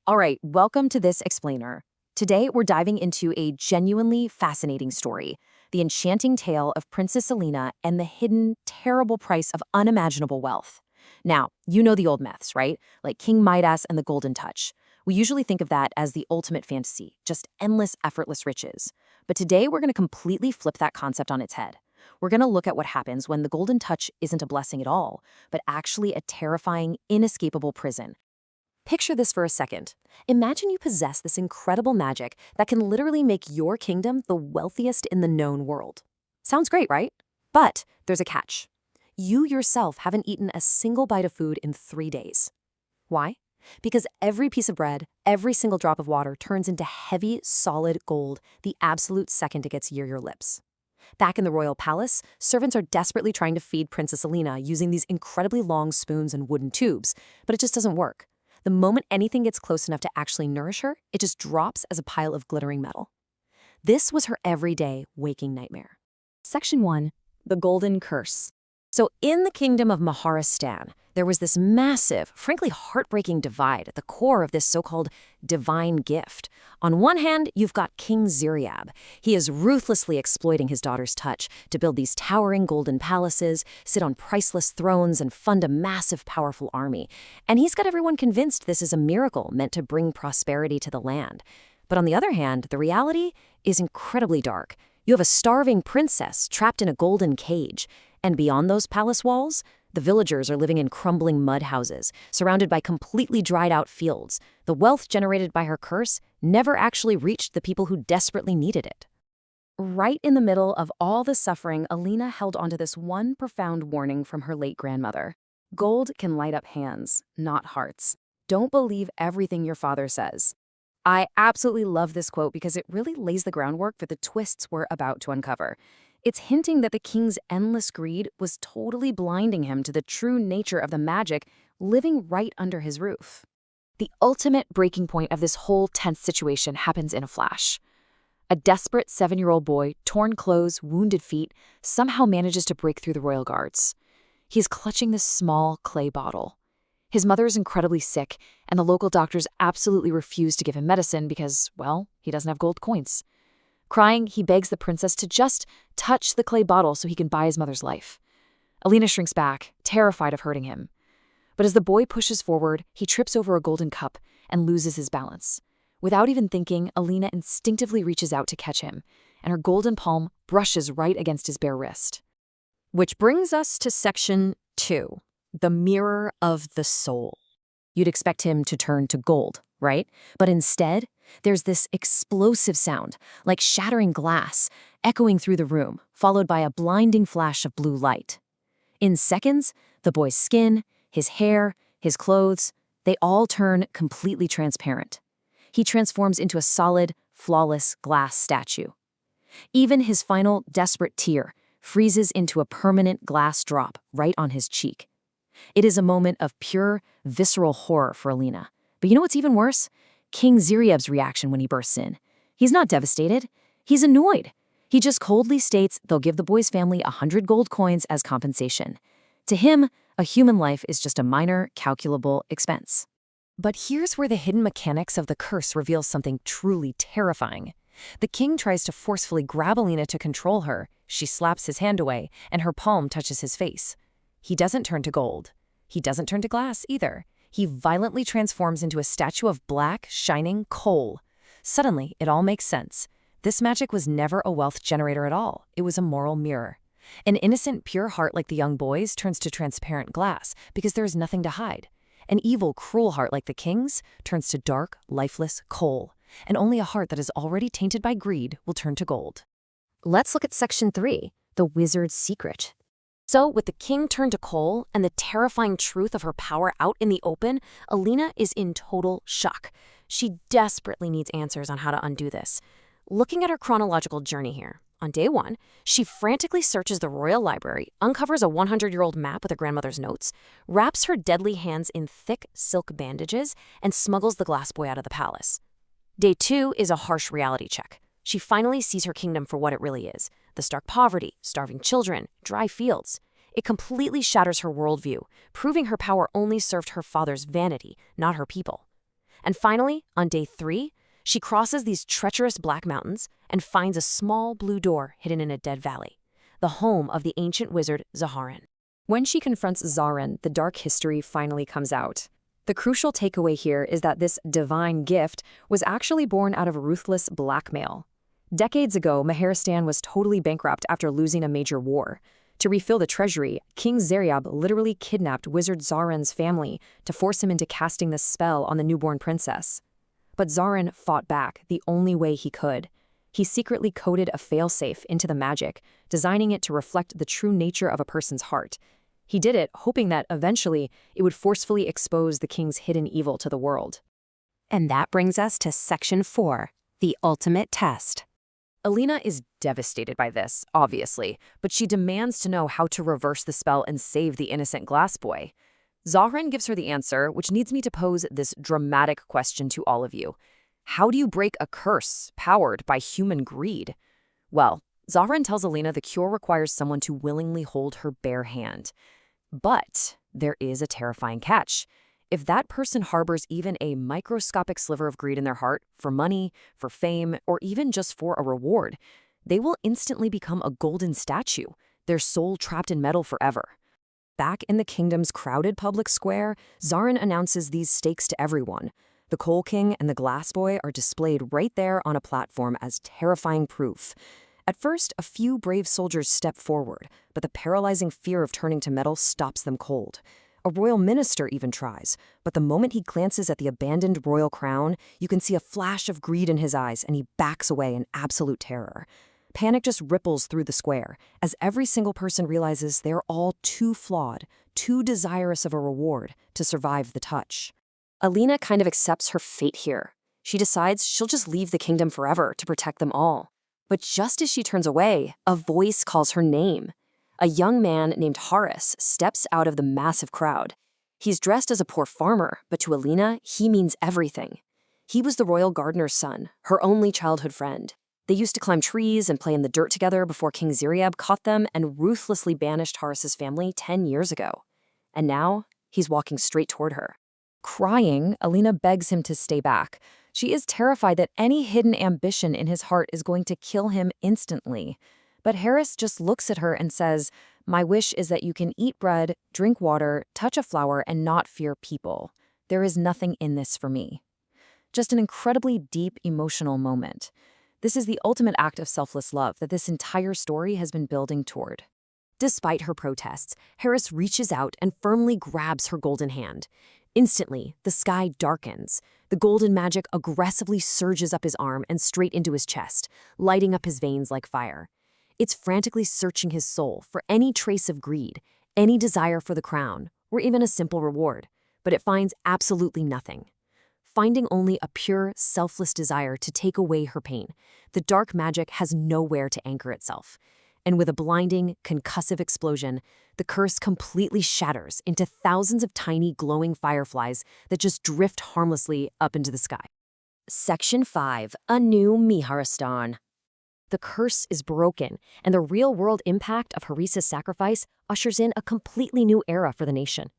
All right, welcome to this explainer. Today, we're diving into a genuinely fascinating story, the enchanting tale of Princess Alina and the hidden, terrible price of unimaginable wealth. Now, you know the old myths, right? Like King Midas and the Golden Touch. We usually think of that as the ultimate fantasy, just endless, effortless riches. But today, we're going to completely flip that concept on its head. We're going to look at what happens when the Golden Touch isn't a blessing at all, but actually a terrifying, inescapable prison. Picture this for a second. Imagine you possess this incredible magic that can literally make your kingdom the wealthiest in the known world. Sounds great, right? But there's a catch. You yourself haven't eaten a single bite of food in 3 days. Why? Because every piece of bread, every single drop of water turns into heavy, solid gold the absolute second it gets near your lips. Back in the royal palace, servants are desperately trying to feed Princess Alina using these incredibly long spoons and wooden tubes, but it just doesn't work. The moment anything gets close enough to actually nourish her, it just drops as a pile of glittering metal. This was her everyday waking nightmare. Section 1. The Golden Curse. So in the kingdom of Maharashtan, there was this massive, frankly heartbreaking divide at the core of this so-called divine gift. On one hand, you've got King Ziryab. He is ruthlessly exploiting his daughter's touch to build these towering golden palaces, sit on priceless thrones, and fund a massive, powerful army. And he's got everyone convinced this is a miracle meant to bring prosperity to the land. But on the other hand, the reality is incredibly dark. You have a starving princess trapped in a golden cage. And beyond those palace walls, the villagers are living in crumbling mud houses, surrounded by completely dried-out fields. The wealth generated by her curse never actually reached the people who desperately needed it. Right in the middle of all the suffering, Alina held onto this one profound warning from her late grandmother. Gold can light up hands, not hearts. Don't believe everything your father says. I absolutely love this quote because it really lays the groundwork for the twists we're about to uncover. It's hinting that the king's endless greed was totally blinding him to the true nature of the magic living right under his roof. The ultimate breaking point of this whole tense situation happens in a flash. A desperate 7-year-old boy, torn clothes, wounded feet, somehow manages to break through the royal guards. He's clutching this small clay bottle. His mother is incredibly sick, and the local doctors absolutely refuse to give him medicine because, well, he doesn't have gold coins. Crying, he begs the princess to just touch the clay bottle so he can buy his mother's life. Alina shrinks back, terrified of hurting him. But as the boy pushes forward, he trips over a golden cup and loses his balance. Without even thinking, Alina instinctively reaches out to catch him, and her golden palm brushes right against his bare wrist. Which brings us to Section 2, the Mirror of the Soul. You'd expect him to turn to gold, right? But instead, there's this explosive sound, like shattering glass, echoing through the room, followed by a blinding flash of blue light. In seconds, the boy's skin, his hair, his clothes, they all turn completely transparent. He transforms into a solid, flawless glass statue. Even his final, desperate tear freezes into a permanent glass drop right on his cheek. It is a moment of pure, visceral horror for Alina. But you know what's even worse? King Ziryab's reaction when he bursts in. He's not devastated. He's annoyed. He just coldly states they'll give the boy's family 100 gold coins as compensation. To him, a human life is just a minor, calculable expense. But here's where the hidden mechanics of the curse reveals something truly terrifying. The king tries to forcefully grab Alina to control her. She slaps his hand away, and her palm touches his face. He doesn't turn to gold. He doesn't turn to glass either. He violently transforms into a statue of black, shining coal. Suddenly, it all makes sense. This magic was never a wealth generator at all. It was a moral mirror. An innocent, pure heart like the young boy's turns to transparent glass because there is nothing to hide. An evil, cruel heart like the king's turns to dark, lifeless coal. And only a heart that is already tainted by greed will turn to gold. Let's look at Section 3, the Wizard's Secret. So, with the king turned to coal and the terrifying truth of her power out in the open, Alina is in total shock. She desperately needs answers on how to undo this. Looking at her chronological journey here, on day 1, she frantically searches the royal library, uncovers a 100-year-old map with her grandmother's notes, wraps her deadly hands in thick silk bandages, and smuggles the glass boy out of the palace. Day 2 is a harsh reality check. She finally sees her kingdom for what it really is. The stark poverty, starving children, dry fields. It completely shatters her worldview, proving her power only served her father's vanity, not her people. And finally, on day 3, she crosses these treacherous black mountains and finds a small blue door hidden in a dead valley, the home of the ancient wizard Zaharin. When she confronts Zarin, the dark history finally comes out. The crucial takeaway here is that this divine gift was actually born out of ruthless blackmail. Decades ago, Maharistan was totally bankrupt after losing a major war. To refill the treasury, King Zeryab literally kidnapped Wizard Zarin's family to force him into casting the spell on the newborn princess. But Zarin fought back the only way he could. He secretly coded a failsafe into the magic, designing it to reflect the true nature of a person's heart. He did it hoping that eventually it would forcefully expose the king's hidden evil to the world. And that brings us to Section 4, the ultimate test. Alina is devastated by this, obviously, but she demands to know how to reverse the spell and save the innocent glass boy. Zarin gives her the answer, which leads me to pose this dramatic question to all of you. How do you break a curse powered by human greed? Well, Zarin tells Alina the cure requires someone to willingly hold her bare hand. But there is a terrifying catch. If that person harbors even a microscopic sliver of greed in their heart, for money, for fame, or even just for a reward, they will instantly become a golden statue, their soul trapped in metal forever. Back in the kingdom's crowded public square, Zarin announces these stakes to everyone. The Coal King and the Glass Boy are displayed right there on a platform as terrifying proof. At first, a few brave soldiers step forward, but the paralyzing fear of turning to metal stops them cold. A royal minister even tries, but the moment he glances at the abandoned royal crown, you can see a flash of greed in his eyes and he backs away in absolute terror. Panic just ripples through the square, as every single person realizes they're all too flawed, too desirous of a reward to survive the touch. Alina kind of accepts her fate here. She decides she'll just leave the kingdom forever to protect them all. But just as she turns away, a voice calls her name. A young man named Haris steps out of the massive crowd. He's dressed as a poor farmer, but to Alina, he means everything. He was the royal gardener's son, her only childhood friend. They used to climb trees and play in the dirt together before King Zeryab caught them and ruthlessly banished Haris's family 10 years ago. And now, he's walking straight toward her. Crying, Alina begs him to stay back. She is terrified that any hidden ambition in his heart is going to kill him instantly. But Haris just looks at her and says, "My wish is that you can eat bread, drink water, touch a flower, and not fear people. There is nothing in this for me." Just an incredibly deep emotional moment. This is the ultimate act of selfless love that this entire story has been building toward. Despite her protests, Haris reaches out and firmly grabs her golden hand. Instantly, the sky darkens. The golden magic aggressively surges up his arm and straight into his chest, lighting up his veins like fire. It's frantically searching his soul for any trace of greed, any desire for the crown, or even a simple reward, but it finds absolutely nothing. Finding only a pure, selfless desire to take away her pain, the dark magic has nowhere to anchor itself. And with a blinding, concussive explosion, the curse completely shatters into thousands of tiny glowing fireflies that just drift harmlessly up into the sky. Section 5. A New Miharistan. The curse is broken, and the real-world impact of Haris's sacrifice ushers in a completely new era for the nation.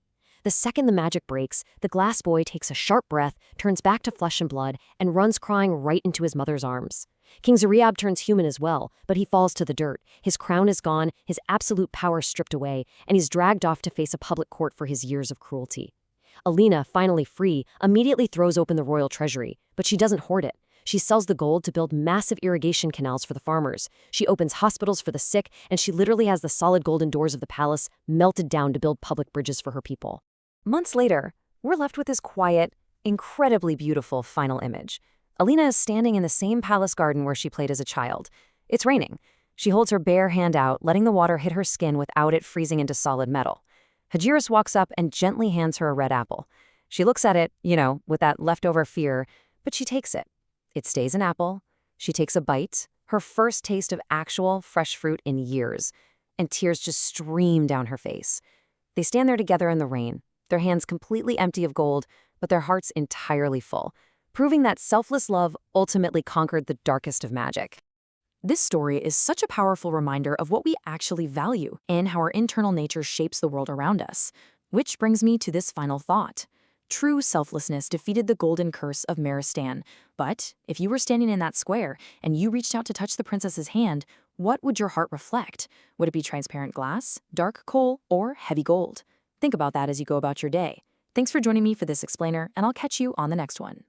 The second the magic breaks, the glass boy takes a sharp breath, turns back to flesh and blood, and runs crying right into his mother's arms. King Zeryab turns human as well, but he falls to the dirt. His crown is gone, his absolute power stripped away, and he's dragged off to face a public court for his years of cruelty. Alina, finally free, immediately throws open the royal treasury, but she doesn't hoard it. She sells the gold to build massive irrigation canals for the farmers. She opens hospitals for the sick, and she literally has the solid golden doors of the palace melted down to build public bridges for her people. Months later, we're left with this quiet, incredibly beautiful final image. Alina is standing in the same palace garden where she played as a child. It's raining. She holds her bare hand out, letting the water hit her skin without it freezing into solid metal. Hajiris walks up and gently hands her a red apple. She looks at it, with that leftover fear, but she takes it. It stays an apple. She takes a bite, her first taste of actual fresh fruit in years, and tears just stream down her face. They stand there together in the rain, their hands completely empty of gold, but their hearts entirely full, proving that selfless love ultimately conquered the darkest of magic. This story is such a powerful reminder of what we actually value and how our internal nature shapes the world around us. Which brings me to this final thought. True selflessness defeated the golden curse of Meristan. But if you were standing in that square and you reached out to touch the princess's hand, what would your heart reflect? Would it be transparent glass, dark coal, or heavy gold? Think about that as you go about your day. Thanks for joining me for this explainer, and I'll catch you on the next one.